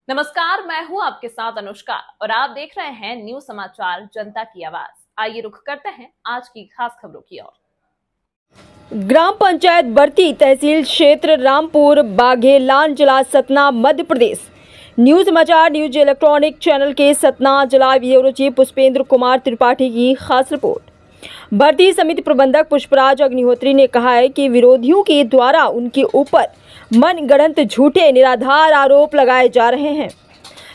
नमस्कार, मैं हूं आपके साथ अनुष्का और आप देख रहे हैं न्यूज समाचार जनता की आवाज। आइए रुख करते हैं आज की खास खबरों की ओर। ग्राम पंचायत बरती, तहसील क्षेत्र रामपुर, बाघेलान, जिला सतना, मध्य प्रदेश। न्यूज समाचार न्यूज इलेक्ट्रॉनिक चैनल के सतना जिला ब्यूरो चीफ पुष्पेंद्र कुमार त्रिपाठी की खास रिपोर्ट। भर्ती समिति प्रबंधक पुष्पराज अग्निहोत्री ने कहा है कि विरोधियों के द्वारा उनके ऊपर मनगढ़ंत झूठे निराधार आरोप लगाए जा रहे हैं।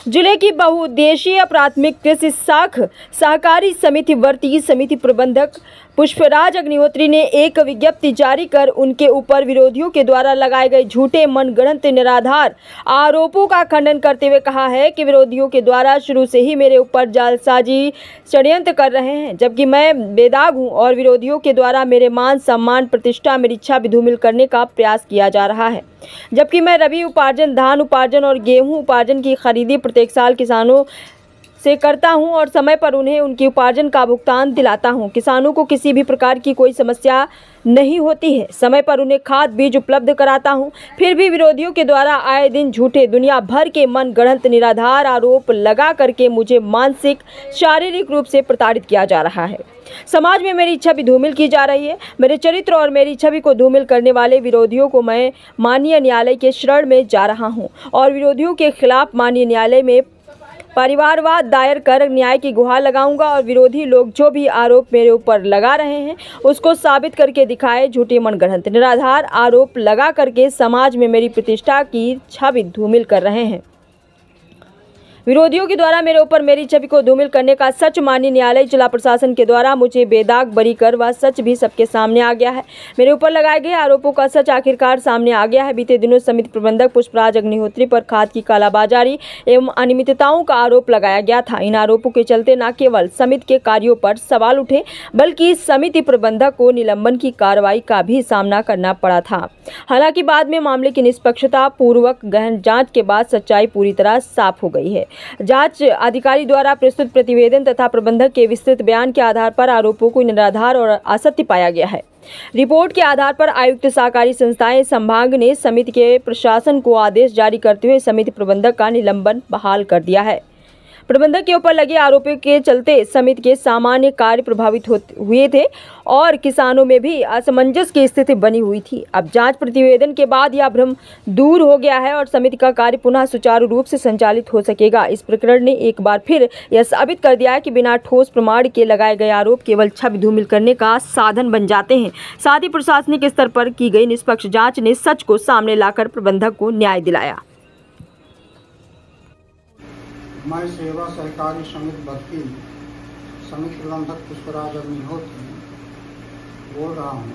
जिले की बहुउद्देशीय प्राथमिक कृषि शाख सहकारी समिति भर्ती समिति प्रबंधक पुष्पराज अग्निहोत्री ने एक विज्ञप्ति जारी कर उनके ऊपर विरोधियों के द्वारा लगाए गए झूठे मनगढ़ंत निराधार आरोपों का खंडन करते हुए कहा है कि विरोधियों के द्वारा शुरू से ही मेरे ऊपर जालसाजी षड्यंत्र कर रहे हैं, जबकि मैं बेदाग हूं और विरोधियों के द्वारा मेरे मान सम्मान प्रतिष्ठा मेरी इच्छा भी धूमिल करने का प्रयास किया जा रहा है। जबकि मैं रबी उपार्जन, धान उपार्जन और गेहूं उपार्जन की खरीदी प्रत्येक साल किसानों से करता हूं और समय पर उन्हें उनकी उपार्जन का भुगतान दिलाता हूं। किसानों को किसी भी प्रकार की कोई समस्या नहीं होती है। समय पर उन्हें खाद बीज उपलब्ध कराता हूं। फिर भी विरोधियों के द्वारा आए दिन झूठे दुनिया भर के मनगढ़ंत निराधार आरोप लगा करके मुझे मानसिक शारीरिक रूप से प्रताड़ित किया जा रहा है। समाज में मेरी इच्छा भी धूमिल की जा रही है। मेरे चरित्र और मेरी छवि को धूमिल करने वाले विरोधियों को मैं माननीय न्यायालय के शरण में जा रहा हूं और विरोधियों के खिलाफ माननीय न्यायालय में परिवारवाद दायर कर न्याय की गुहार लगाऊंगा और विरोधी लोग जो भी आरोप मेरे ऊपर लगा रहे हैं उसको साबित करके दिखाए। झूठे मनगढ़ंत निराधार आरोप लगा करके समाज में मेरी प्रतिष्ठा की छवि धूमिल कर रहे हैं। विरोधियों के द्वारा मेरे ऊपर मेरी छवि को धूमिल करने का सच माननीय न्यायालय जिला प्रशासन के द्वारा मुझे बेदाग बरी कर वह सच भी सबके सामने आ गया है। मेरे ऊपर लगाए गए आरोपों का सच आखिरकार सामने आ गया है। बीते दिनों समिति प्रबंधक पुष्पराज अग्निहोत्री पर खाद की कालाबाजारी एवं अनियमितताओं का आरोप लगाया गया था। इन आरोपों के चलते न केवल समिति के कार्यों पर सवाल उठे बल्कि समिति प्रबंधक को निलंबन की कार्रवाई का भी सामना करना पड़ा था। हालांकि बाद में मामले की निष्पक्षता पूर्वक गहन जांच के बाद सच्चाई पूरी तरह साफ हो गई है। जांच अधिकारी द्वारा प्रस्तुत प्रतिवेदन तथा प्रबंधक के विस्तृत बयान के आधार पर आरोपों को निराधार और असत्य पाया गया है। रिपोर्ट के आधार पर आयुक्त सहकारी संस्थाएं संभाग ने समिति के प्रशासन को आदेश जारी करते हुए समिति प्रबंधक का निलंबन बहाल कर दिया है। प्रबंधक के ऊपर लगे आरोपों के चलते समिति के सामान्य कार्य प्रभावित हुए थे और किसानों में भी असमंजस की स्थिति बनी हुई थी। अब जांच प्रतिवेदन के बाद यह भ्रम दूर हो गया है और समिति का कार्य पुनः सुचारू रूप से संचालित हो सकेगा। इस प्रकरण ने एक बार फिर यह साबित कर दिया है कि बिना ठोस प्रमाण के लगाए गए आरोप केवल छवि धूमिल करने का साधन बन जाते हैं। साथ ही प्रशासनिक स्तर पर की गई निष्पक्ष जाँच ने सच को सामने लाकर प्रबंधक को न्याय दिलाया। मैं सेवा सहकारी समिति भर्ती समिति प्रबंधक पुष्पराज अग्निहोत्री बोल रहा हूँ।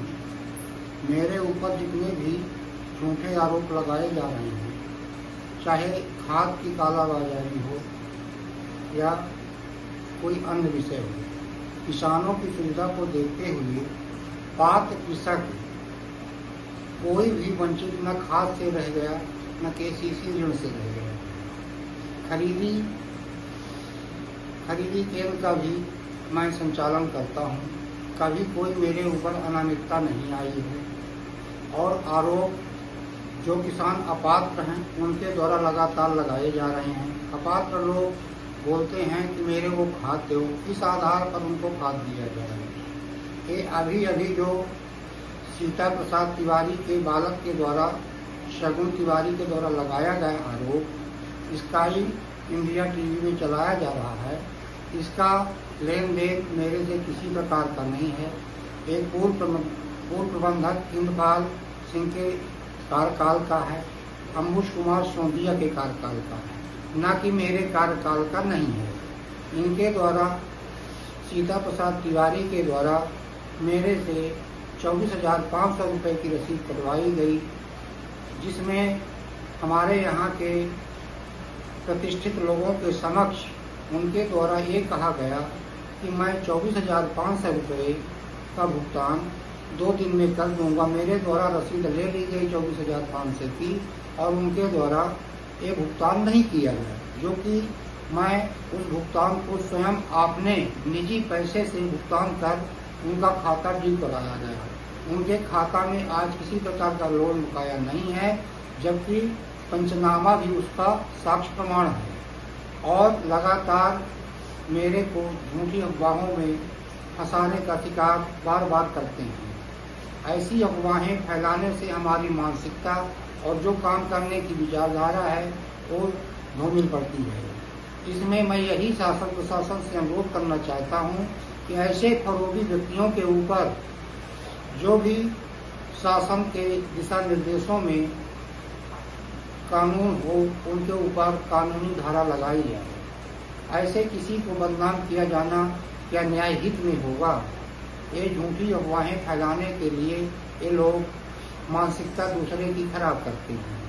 मेरे ऊपर जितने भी झूठे आरोप लगाए जा रहे हैं, चाहे खाद की कालाबाजारी हो या कोई अन्य विषय हो, किसानों की सुविधा को देखते हुए पात्र कृषक कोई भी वंचित न खाद से रह गया न केसीसी ऋण से रह गया। खरीदी केंद्र का भी मैं संचालन करता हूं। कभी कोई मेरे ऊपर अनामिकता नहीं आई है और आरोप जो किसान अपात्र हैं उनके द्वारा लगातार लगाए जा रहे हैं। अपात्र लोग बोलते हैं कि मेरे को खाद दो, इस आधार पर उनको खाद दिया जा रहा है। ये अभी जो सीता प्रसाद तिवारी के बालक के द्वारा, शगुन तिवारी के द्वारा लगाया गया आरोप, इसका ही इंडिया टीवी में चलाया जा रहा है। इसका लेन देन मेरे से किसी प्रकार का नहीं है। एक पूर्व प्रबंधक इंद्रपाल सिंह के कार्यकाल का है, अंबुश कुमार सोंदिया के कार्यकाल का है, न कि मेरे कार्यकाल का नहीं है। इनके द्वारा सीता प्रसाद तिवारी के द्वारा मेरे से 24,500 रुपये की रसीद कटवाई गई, जिसमें हमारे यहाँ के प्रतिष्ठित लोगों के समक्ष उनके द्वारा ये कहा गया कि मैं 24,500 रुपये का भुगतान 2 दिन में कर दूंगा। मेरे द्वारा रसीद ले ली गई 24,500 की और उनके द्वारा ये भुगतान नहीं किया गया, जो कि मैं उस भुगतान को स्वयं आपने निजी पैसे से भुगतान कर उनका खाता ड्यू कराया गया। उनके खाता में आज किसी प्रकार का लोन बकाया नहीं है, जबकि पंचनामा भी उसका साक्ष्य प्रमाण है, और लगातार मेरे को झूठी अफवाहों में फंसाने का शिकार बार बार करते हैं। ऐसी अफवाहें फैलाने से हमारी मानसिकता और जो काम करने की विचारधारा है वो धूमिल पड़ती है। इसमें मैं यही शासन प्रशासन से अनुरोध करना चाहता हूँ कि ऐसे फरोगी व्यक्तियों के ऊपर जो भी शासन के दिशा निर्देशों में कानून हो, उनके ऊपर कानूनी धारा लगाई जाए। ऐसे किसी को बदनाम किया जाना क्या न्याय हित में होगा? ये झूठी अफवाहें फैलाने के लिए ये लोग मानसिकता दूसरे की खराब करते हैं।